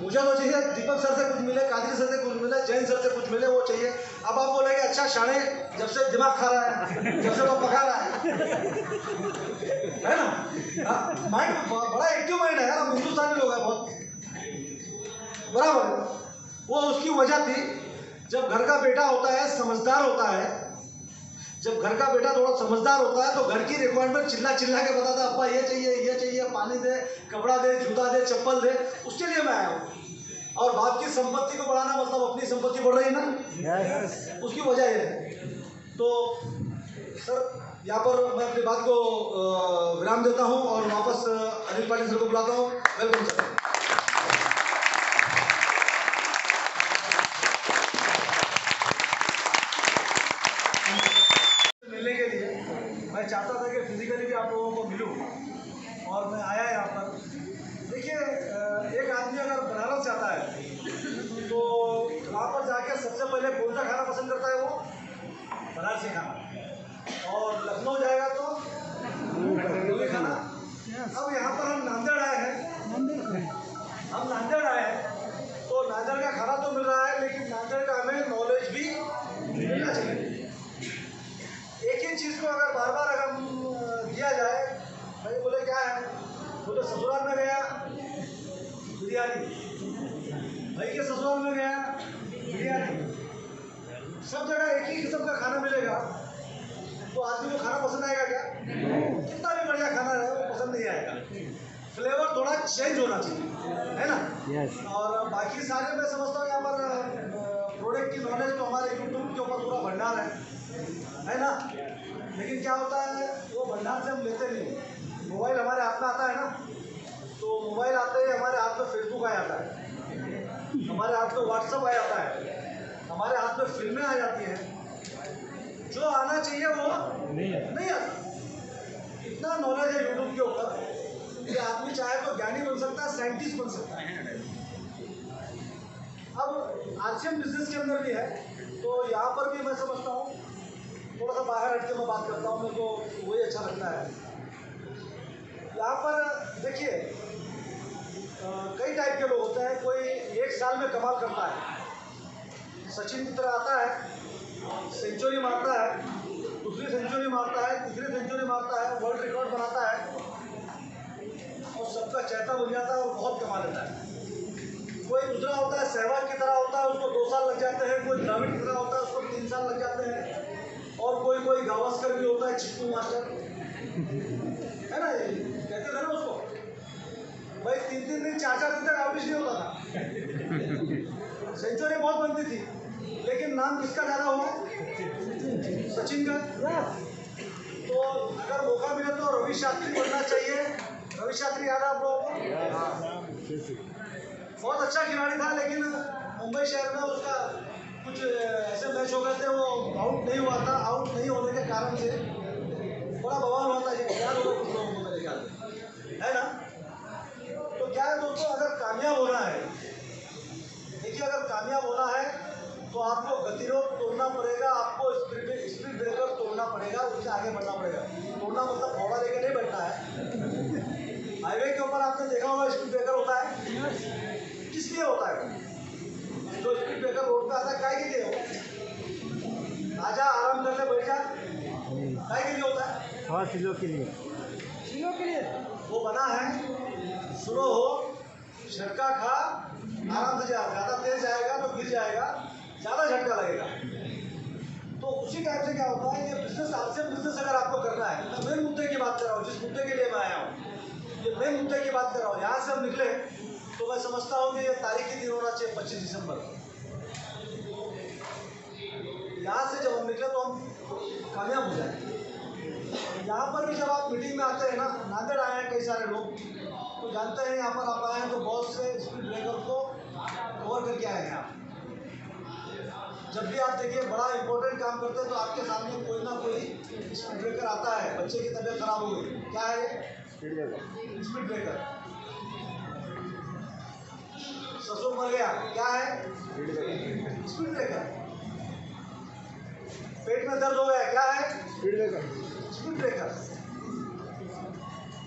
मुझे तो चाहिए दीपक सर से कुछ मिले, कादरी सर से कुछ मिले, जैन सर से कुछ मिले, वो चाहिए। अब आप बोलेंगे अच्छा शाणे जब से दिमाग खा रहा है, जब से तो पका रहा है ना? माइंड बड़ा एक्टिव माइंड है यार, हम हिंदुस्तानी लोग हैं बहुत, बराबर। वो उसकी वजह थी, जब घर का बेटा होता है, समझदार होता है, जब घर का बेटा थोड़ा समझदार होता है तो घर की रिक्वायरमेंट चिल्ला चिल्ला के बताता है, अब्बा ये चाहिए, पानी दे, कपड़ा दे, जूता दे, चप्पल दे, उसके लिए मैं आया हूँ। और बाप की संपत्ति को बढ़ाना मतलब अपनी संपत्ति बढ़ रही है ना, उसकी वजह ये है। तो सर यहाँ पर मैं अपनी बात को विराम देता हूँ और वापस अनिल पाटिल सर को बुलाता हूँ। Welcome sir. मैं चाहता था कि फिजिकली भी आप लोगों को मिलूं और मैं आया यहाँ पर। देखिए, एक आदमी अगर बनारस जाता है तो वहाँ पर जाके सबसे पहले कौन सा खाना पसंद करता है? वो बनारसी खाना। और लखनऊ जाएगा तो दिल्ली खाना। अब यहाँ पर हम नांदेड़ आए हैं, तो नांदेड़ का खाना तो मिल रहा है, लेकिन नांदेड़ का हमें नॉलेज भी मिलना चाहिए। एक ही चीज़ को अगर बार बार अगर दिया जाए, भाई बोले क्या है, बोले ससुराल में गया बिरयानी, भाई के ससुराल में गया बिरयानी, सब जगह एक ही किस्म का खाना मिलेगा तो आदमी को खाना पसंद आएगा क्या? कितना भी बढ़िया खाना रहे वो पसंद नहीं आएगा। फ्लेवर थोड़ा चेंज होना चाहिए, है ना? yes. और बाकी सारे मैं समझता हूँ यहाँ पर प्रोडक्ट की नॉलेज तो हमारे यूट्यूब के ऊपर पूरा भंडार है ना? लेकिन क्या होता है, वो भंडार से हम लेते नहीं। मोबाइल हमारे हाथ में आता है ना, तो मोबाइल आते ही हमारे हाथ में फेसबुक आ जाता है, हमारे हाथ में व्हाट्सअप आ जाता है, हमारे हाथ में फिल्में आ जाती हैं। जो आना चाहिए वो नहीं आता। इतना नॉलेज है यूट्यूब के ऊपर कि आदमी चाहे तो ज्ञानी बन सकता है, साइंटिस्ट बन सकता है। अब आरसीएम बिजनेस के अंदर भी है, तो यहाँ पर भी मैं समझता हूँ थोड़ा सा बाहर हट के मैं बात करता हूँ, मेरे को वही अच्छा लगता है। यहाँ पर देखिए, कई टाइप के लोग होते हैं। कोई एक साल में कमाल करता है, सचिन की तरह आता है, सेंचुरी मारता है, दूसरी सेंचुरी मारता है, तीसरी सेंचुरी मारता है, वर्ल्ड रिकॉर्ड बनाता है और सबका चहता बन जाता है और बहुत कमा लेता है। कोई दूसरा होता है, सहवाग की तरह होता है, उसको 2 साल लग जाते हैं। कोई द्रविड़ की तरह होता है, उसको 3 साल लग जाते हैं। और कोई गावस्कर भी होता है, चिट्टू मास्टर, है ना? कहते थे ना उसको, भाई 3-3 दिन 4-4 दिन तक आउट नहीं होता था। सेंचुरी बहुत बनती थी, लेकिन नाम किसका ज़्यादा हुआ? सचिन का। तो अगर मौका मिले तो रवि शास्त्री बनना चाहिए। रवि शास्त्री याद है आप लोगों को? बहुत अच्छा खिलाड़ी था, लेकिन मुंबई शहर में उसका कुछ ऐसे मैच हो गए थे, वो आउट नहीं हुआ था। आउट नहीं होने के कारण से बड़ा बवाल हुआ था, याद होगा कुछ लोगों को मेरे ख्याल में, है ना? तो क्या है दोस्तों, अगर कामयाब होना है, देखिए अगर कामयाब होना है तो आपको गतिरोध तोड़ना पड़ेगा, आपको स्पीड ब्रेकर तोड़ना पड़ेगा, उससे आगे बढ़ना पड़ेगा। तोड़ना मतलब फोड़ा लेके नहीं बैठना है। हाईवे के ऊपर आपने देखा होगा स्पीड ब्रेकर होता है, किस लिए होता है? जो स्पीड ब्रेकर रोड पे आता है, काय के लिए होता है? आजा आराम कर ले, बैठ जा, काय के लिए होता है? हाँ, चीज़ों के लिए वो बना है, स्लो हो, झटका खा, आराम से जा। ज़्यादा तेज जाएगा तो गिर जाएगा, ज़्यादा झटका लगेगा। तो उसी टाइप से क्या होता है, ये बिजनेस, आरसीएम बिजनेस अगर आपको करना है, मैं मेन मुद्दे की बात कर रहा हूँ, जिस मुद्दे के लिए मैं आया हूँ, ये मेन मुद्दे की बात कर रहा हूँ। यहाँ से हम निकले तो मैं समझता हूँ कि ये तारीखी दिन होना चाहिए 25 दिसंबर। यहाँ से जब हम निकले तो हम कामयाब हो जाए। यहाँ पर भी जब आप मीटिंग में आते हैं ना, नांदेड़ आए हैं कई सारे लोग, तो जानते हैं यहाँ पर आप आए हैं तो बहुत से स्पीड ब्रेकर को कवर करके आए हैं आप। जब भी आप देखिए बड़ा इंपॉर्टेंट काम करते हैं तो आपके सामने कोई ना कोई स्पीड ब्रेकर आता है। बच्चे की तबीयत खराब हो गई, क्या है? Speed breaker. ससुर मर गया, क्या है? Speed breaker. पेट में दर्द हो गया, क्या है? Speed breaker.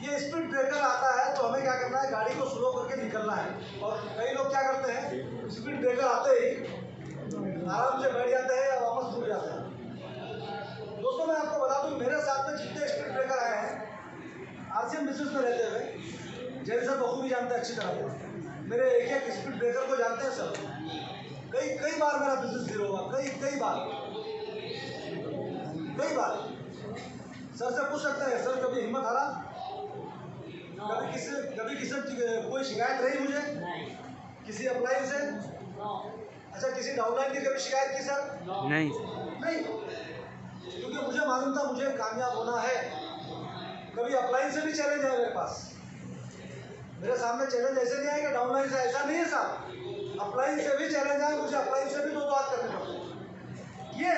ये स्पीड ब्रेकर आता है तो हमें क्या करना है, गाड़ी को स्लो करके निकलना है। और कई लोग क्या करते हैं, स्पीड ब्रेकर आते ही आराम से बैठ जाते हैं या वापस रुक जाते हैं। दोस्तों मैं आपको बता दूं, मेरे साथ में जितने स्पीड ब्रेकर आए हैं आरसीएम बिजनेस में रहते हुए, जैन सर बखूबी जानते हैं अच्छी तरह से, मेरे एक एक स्पीड ब्रेकर को जानते हैं सर। कई बार मेरा बिजनेस जीरो हुआ, कई बार। सर से पूछ सकते हैं, सर कभी हिम्मत हारा, कभी किसी कोई शिकायत रही मुझे किसी अप्लाई से? अच्छा, किसी डाउनलाइन की कभी शिकायत की सर? नहीं, क्योंकि मुझे मालूम था मुझे कामयाब होना है। कभी अपलाइन से भी चैलेंज है मेरे पास, मेरे सामने चैलेंज ऐसे नहीं आएगा डाउनलाइन से, ऐसा नहीं है साहब, अपलाइन से भी चैलेंज आए, मुझे अपलाइन से भी दो बात करने पड़ते। ये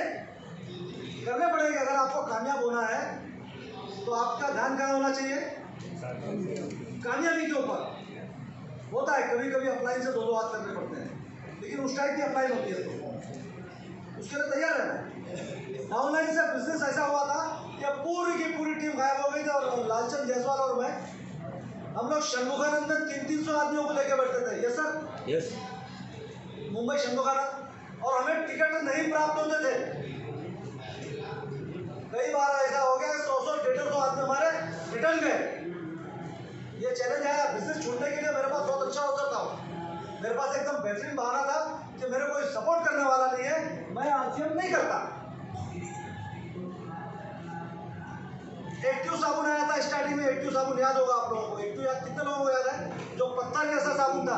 करने पड़ेंगे। अगर आपको कामयाब होना है तो आपका ध्यान कहाँ होना चाहिए? कामयाबी के ऊपर। होता है कभी कभी अपलाइन से दो बात करने पड़ते हैं, लेकिन उस टाइप की अपलाइन होती है तो उसके लिए तैयार रहना है। डाउनलाइन से बिजनेस ऐसा हुआ था कि पूरी की पूरी टीम गायब हो गई थी, और लालचंद जायसवाल और मैं, हम लोग शंभुकानंद में 300 आदमियों को लेकर बैठते थे। यस सर, यस, मुंबई शंभुकानंद, और हमें टिकट नहीं प्राप्त होते थे। कई बार ऐसा हो गया 100-150 आदमी हमारे रिटर्न गए। ये चैलेंज आया बिजनेस छूटने के लिए। मेरे पास बहुत अच्छा अवसर था, मेरे पास एकदम बेहतरीन बहाना था कि मेरे कोई सपोर्ट करने वाला नहीं है, मैं आरसीएम नहीं करता। एक्टिव साबुन आया था स्टार्टिंग में, एक्टिव साबुन याद होगा आप लोगों को। एक्टिव याद कितने लोगों को याद है? जो पत्थर जैसा साबुन था,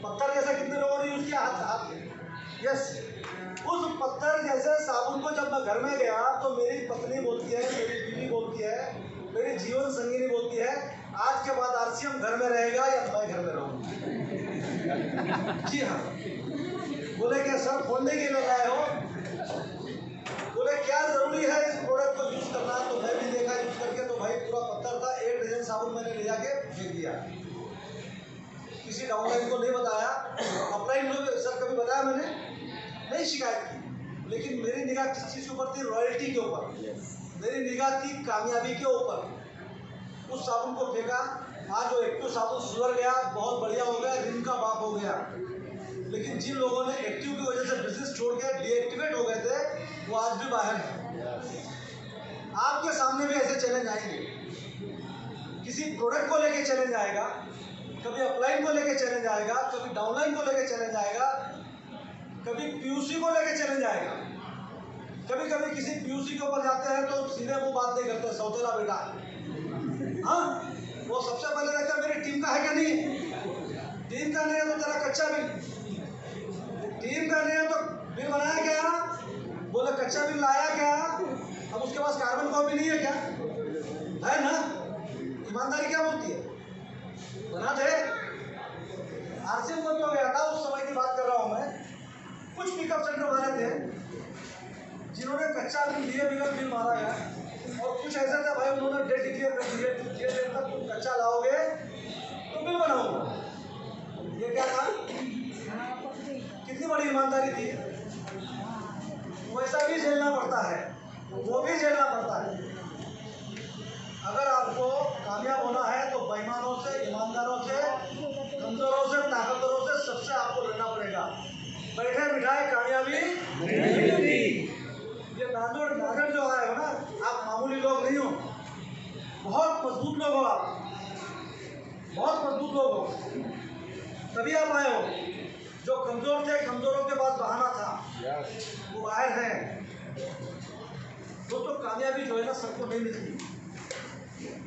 पत्थर जैसा कितने लोगों ने यूज किया? हाथ। यस, उस पत्थर जैसे साबुन को जब मैं घर में गया तो मेरी पत्नी बोलती है, मेरी बीवी बोलती है, मेरी जीवन संगिनी बोलती है, आज के बाद आरसीएम घर में रहेगा या मैं घर में रहूंगा? जी हाँ। बोले क्या सर फोड़ने के लिए लाए हो? बोले क्या जरूरी है इस प्रोडक्ट को यूज करना? तो मैं भी देखा यूज करके, तो भाई पूरा पत्थर था, 1 डजन साबुन मैंने ले जाके फेंक दिया। किसी डाउनलाइन को नहीं बताया, अपलाइन लोग सर कभी बताया मैंने नहीं, शिकायत की। लेकिन मेरी निगाह किस चीज़ के ऊपर थी? रॉयल्टी के ऊपर। मेरी निगाह थी कामयाबी के ऊपर। उस साबुन को फेंका, आज वो एक्टिव साबुन सुधर गया, बहुत बढ़िया हो गया, रिन का बाप हो गया। लेकिन जिन लोगों ने एक्टिव की वजह से बिजनेस छोड़ के डीएक्टिवेट हो गए थे, वो आज भी बाहर हैं। आपके सामने भी ऐसे चैलेंज आएंगे, किसी प्रोडक्ट को लेके चैलेंज आएगा, कभी अपलाइन को लेके चैलेंज आएगा, कभी डाउनलाइन को लेके चैलेंज आएगा, कभी पीयूसी को लेके चैलेंज आएगा। कभी कभी किसी पीयूसी के ऊपर जाते हैं तो सीधे मुंह बात नहीं करते, सौतेला बेटा। हाँ, वो सबसे पहले रहता है मेरी टीम का है क्या नहीं? टीम का नहीं है तो तेरा कच्चा बिल, टीम का नहीं है तो बिल बनाया क्या? बोले कच्चा बिल लाया क्या? अब उसके पास कार्बन कॉपी नहीं है क्या? है ना? ईमानदारी क्या बोलती है? बना दे। आरसीएम बंद हो गया था, उस समय की बात कर रहा हूँ मैं। कुछ पिकअप सेंटर वाले थे जिन्होंने कच्चा बिल दिए बिना बिल मारा गया, और कुछ ऐसा था भाई उन्होंने डेट डिक्लेयर कर दी, ये डेट तक तुम कच्चा लाओगे तो बिल बनाऊंगा। ये क्या था? कितनी बड़ी ईमानदारी थी। वैसा भी झेलना पड़ता है, वो भी झेलना पड़ता है। अगर आपको कामयाब होना है तो बेईमानों से, ईमानदारों से, कमजोरों से, ताकतवरों से, सबसे आपको लड़ना पड़ेगा। बैठे बिठाए कामयाबी नहीं मिलती। ये नागड़ जो आए हो ना, आप मामूली लोग नहीं हो, बहुत मजबूत लोग हो आप, बहुत मजबूत लोग हो, तभी आप आए हो। जो कमजोर थे, कमजोरों के पास बहाना था, वो बाहर हैं। दोस्तों कामयाबी जो है ना सबको नहीं मिलती।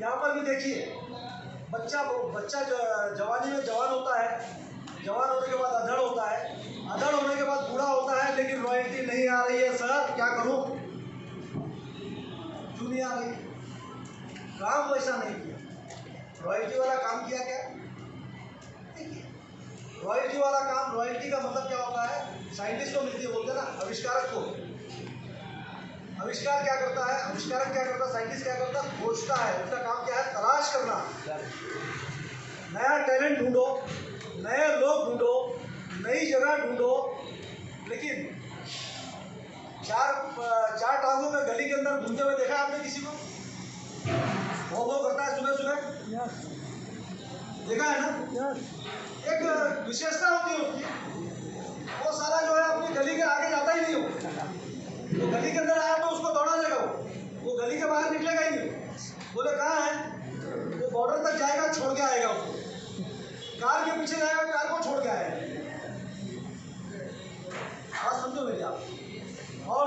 यहाँ पर भी देखिए, बच्चा जवानी में जवान होता है, जवान होने के बाद अधड़ होता है, अधड़ होने के बाद बूढ़ा होता है, लेकिन रॉयल्टी नहीं आ रही है। सर क्या करूं? क्यों नहीं आ रही? काम वैसा नहीं किया। रॉयल्टी वाला काम किया क्या? रॉयल्टी वाला काम, रॉयल्टी का मतलब क्या होता है? साइंटिस्ट को मिलती है, बोलते हैं ना, आविष्कारक को। आविष्कार क्या करता है? आविष्कारक क्या करता है? साइंटिस्ट क्या करता है? खोजता है। उसका काम क्या है? तलाश करना। नया टैलेंट ढूंढो, नए लोग ढूंढो, नई जगह ढूंढो। लेकिन चार टांगों में गली के अंदर घूमते हुए देखा आपने किसी को? वो करता है सुबह सुबह? देखा है ना? एक विशेषता होती है उसकी, वो साला जो है अपनी गली के आगे जाता ही नहीं हो। वो गली के अंदर आया तो उसको दौड़ा लेगा, वो गली के बाहर निकलेगा ही नहीं। बोले कहाँ है? वो बॉर्डर तक जाएगा, छोड़ के आएगा उसको। कार के पीछे जाएगा, कार को छोड़ के आएगा। बात समझो मेरी आप। और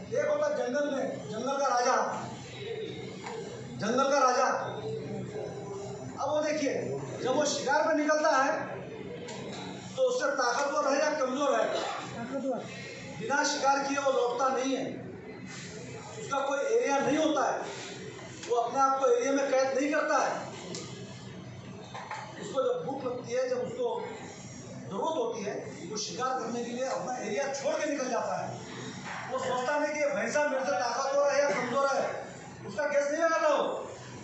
एक होता जंगल में, जंगल का राजा, जंगल का राजा। अब वो देखिए, जब वो शिकार पे निकलता है तो उससे ताकतवर है या कमजोर है? बिना शिकार किए वो लौटता नहीं है, उसका कोई एरिया नहीं होता है, वो अपने आप को एरिया में कैद नहीं करता है। उसको जब भूख लगती है, जब उसको जरूरत होती है, वो शिकार करने के लिए अपना एरिया छोड़ के निकल जाता है। वो सोचता नहीं कि भैंसा मेरे से ताकतवर है या कमजोर है, उसका केस नहीं लगाता,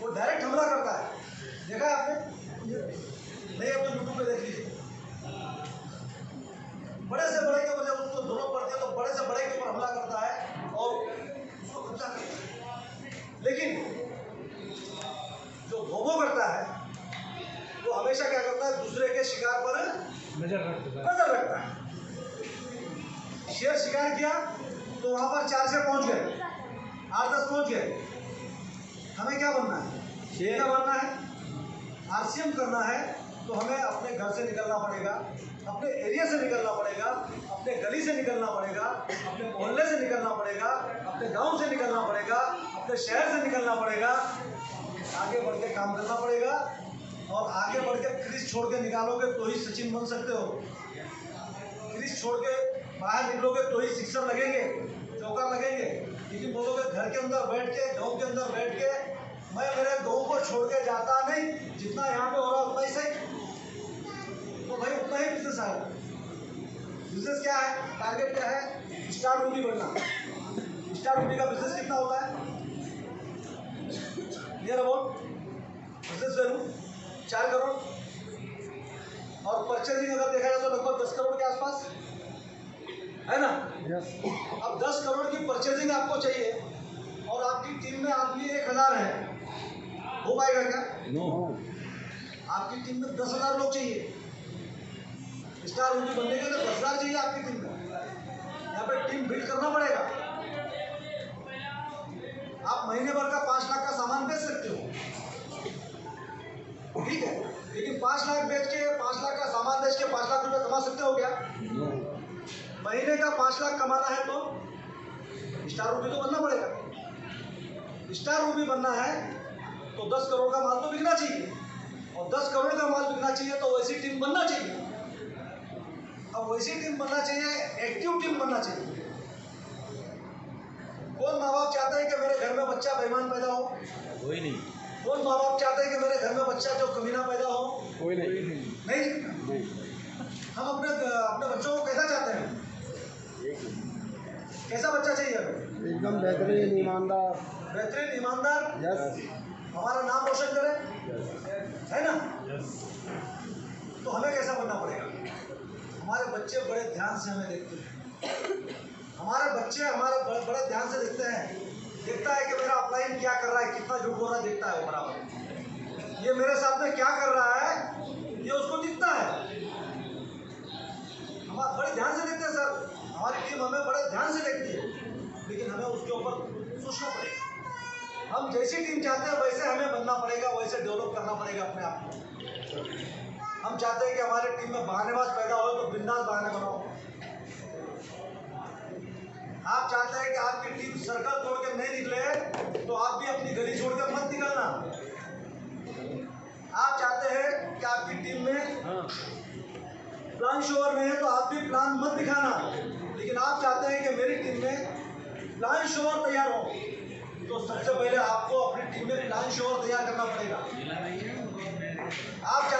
वो डायरेक्ट हमला करता है। देखा है आपने? नहीं है तो यूट्यूब पे देख लीजिए। बड़े से बड़े के ऊपर जब उसको जरूरत पड़ती है तो बड़े से बड़े के ऊपर हमला करता है और उसको कब्जा करता है। लेकिन जो भोभो करता है वो हमेशा क्या करता है? दूसरे के शिकार पर नजर रखता है। शेर शिकार किया तो वहां पर 4 से पहुंच गए, 8-10 पहुंच गए। हमें क्या बनना है? शेर क्या बनना है? आरसीएम करना है तो हमें अपने घर से निकलना पड़ेगा, अपने एरिया से निकलना पड़ेगा, अपने गली से निकलना पड़ेगा, अपने मोहल्ले से निकलना पड़ेगा, अपने गांव से निकलना पड़ेगा, अपने शहर से निकलना पड़ेगा, आगे बढ़ के काम करना पड़ेगा। और आगे बढ़ के क्रीज छोड़ के निकालोगे तो ही सचिन बन सकते हो। क्रीज छोड़ के बाहर निकलोगे तो ही सिक्सर लगेंगे, चौका लगेंगे। लेकिन बोलोगे घर के अंदर बैठ के, गाँव के अंदर बैठ के मैं मेरे गाँव को छोड़ के जाता नहीं, जितना यहाँ पे हो रहा उतना ही सही, तो भाई उतना ही बिजनेस आएगा। बिजनेस क्या है? टारगेट क्या है? स्टार रूपी बनना। स्टार रूपी का बिजनेस कितना होता है? Near about business value 4 crore, और परचेजिंग अगर देखा जाए तो लगभग 10 करोड़ के आसपास है ना? अब 10 करोड़ की परचेजिंग आपको चाहिए और आपकी टीम में आदमी 1000 है, हो पाएगा क्या? नो। आपकी टीम में 10,000 लोग चाहिए। स्टार रूपी बनने के लिए 10,000 चाहिए आपकी टीम में। यहाँ पे टीम बिल्ड करना पड़ेगा। आप महीने भर का 5 लाख का सामान बेच सकते हो, ठीक है, लेकिन 5 लाख बेच के, 5 लाख का सामान बेच के 5 लाख रुपए कमा सकते हो क्या? महीने का 5 लाख कमाना है तो स्टार रूपी तो बनना पड़ेगा। स्टार रूपी बनना है तो 10 करोड़ का माल तो बिकना चाहिए, और 10 करोड़ का माल बिकना चाहिए तो वैसी टीम बनना चाहिए। अब वैसी टीम बनना चाहिए, एक्टिव टीम बनना चाहिए। कौन माँ बाप चाहते हैं कि मेरे घर में बच्चा बेईमान पैदा हो? कोई नहीं। कौन माँ बाप चाहते हैं कि मेरे घर में बच्चा जो कमीना पैदा हो? कोई नहीं। नहीं। हम अपने बच्चों को कैसा चाहते हैं? कैसा बच्चा चाहिए हमें? एकदम बेहतरीन, ईमानदार। बेहतरीन, ईमानदार, यस। हमारा नाम रोशन करे, है ना? तो हमें कैसा बनना पड़ेगा? हमारे बच्चे बड़े ध्यान से हमें देखते हैं। हमारे बच्चे हमारे बड़े ध्यान से देखते हैं। देखता है कि मेरा अपलाइन क्या कर रहा है, कितना झूठ बोल रहा है, देखता है वो बराबर। ये मेरे साथ में क्या कर रहा है ये उसको दिखता है। हम बड़े ध्यान से देखते हैं सर, हमारी टीम हमें बड़े ध्यान से देखती है, लेकिन हमें उसके ऊपर सोचना पड़ेगा। हम जैसी टीम चाहते हैं वैसे हमें बनना पड़ेगा, वैसे डेवलप करना पड़ेगा अपने आप को। हम चाहते हैं कि हमारे टीम में बहानेबाज पैदा हो तो बिंदास बहाने बनाओ। आप चाहते हैं कि आपकी टीम सर्कल तोड़ के नहीं निकले तो आप भी अपनी गली छोड़ के मत निकलना। आप चाहते हैं कि आपकी टीम में प्लान शोर नहीं है तो आप भी प्लान मत दिखाना। लेकिन आप चाहते हैं कि मेरी टीम में प्लान शोर तैयार हो तो सबसे पहले आपको अपनी टीम में प्लान शोर तैयार करना पड़ेगा। आप